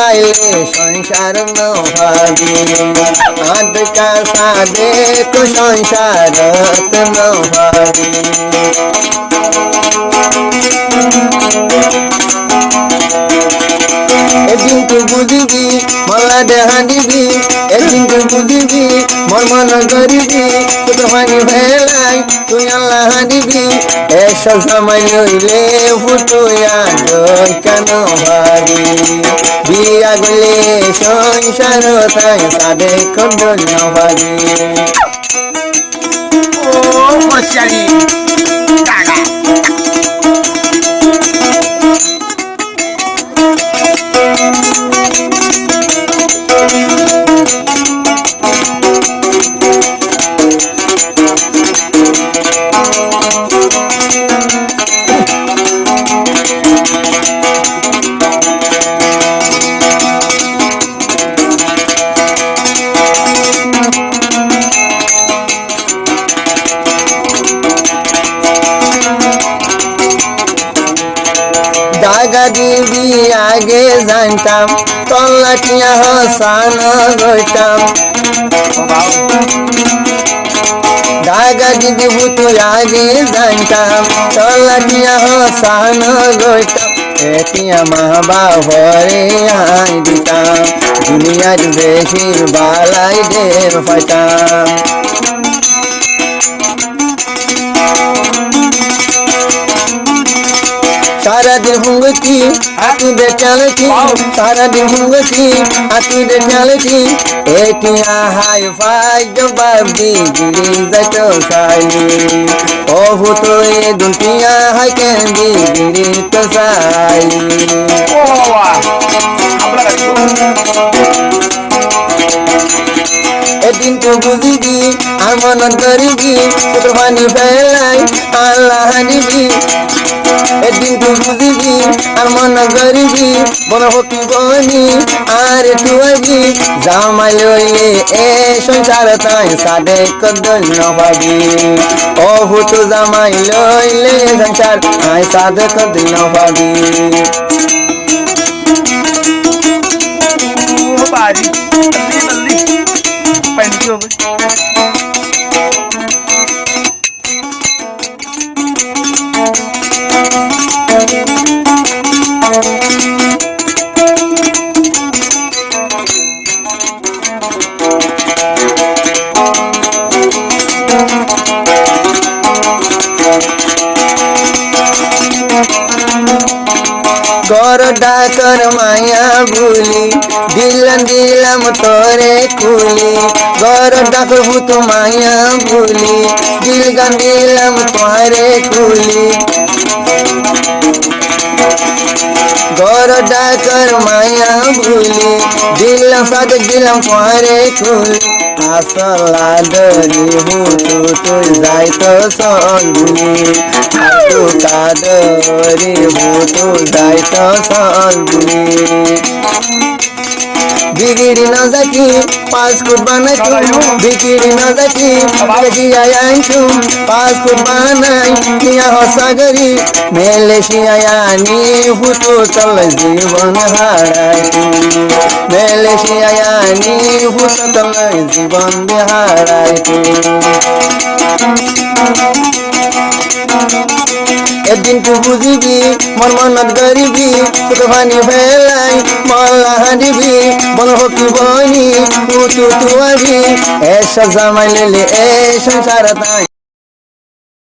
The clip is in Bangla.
পাইলে সংসার নভাবি আদকা সাদে তো সংসারত নভাবি এদিন তুই বুঝিবি মালা দেহা দিবি এদিন তুই বুঝিবি মন মন করিবি তোর পানি ভেলাই তুই আল্লাহ দিবি এসব সময় লইলে ফুটুয়া দই কেন ভাবি বিয়া গলে সংসার তাই সাদে কদল ভাবি ও বসারি কাকা জাগা দিবি আগে জানতাম তল্লাটিয়া হসান গইতাম জাগা দিবি তুই আগে জানতাম তল্লাটিয়া হসান গইতাম এটিয়া মা বাবরে আই দিতাম দুনিয়ার বেশি বালাই দের পাইতাম সারাদিন হুঙ্গছি আতি বেচালছি সারাদিন হুঙ্গছি আতি বেচালছি এটিয়া হাই ফাই জবাব দি গিরি যাইত সাইলি ও ভূতো এ দুটিয়া হাই কেন্দি গিরি তো সাইলি ও বাবা আপনারা এদিন তো বুঝিবি আর মনন করিবি তোর পানি ফেলাই আল্লাহ দিবি এদিন তুই বুঝিবি আর মন করিবি বন হকি বনি আর তুই জামাই লইলে এ সংসার তাই সাদে কদল নভাবি ও ভূত জামাই লইলে সংসার তাই সাদে কদল নভাবি ও বাড়ি জলদি জলদি পেন্টি হবে গর ডাকর মায়া ভুলি দিলাম তোরে কুলি গর ডাকর ভূত মায়া ভুলি দিলাম তোরে কুলি গর ডাকর মায়া ভুলি দিলাম সাদে দিলাম তোরে কুলি আসলা দরি ভূতু তুই যাই তো সঙ্গুলি আসু কাদরি ভূতু যাই তো সঙ্গুলি বিগিড়ি না যাকি পাসপোর্ট বানাই বিগিড়ি না যাকি মালয়েশিয়ায় আনছু পাসপোর্ট বানাই নিয়া হসাগরি মালয়েশিয়ায় আনি ভূতু চল জীবন হারাই মালয়েশিয়ায় আনি ভূতু চল জীবন হারাই এদিন তুই বুঝিবি মন মনত গরিবি তোর পানি ফেলাই মল্লা দিবি বন হকি বনি তুই তুই এসব জামাই লেলে এ সংসার তাই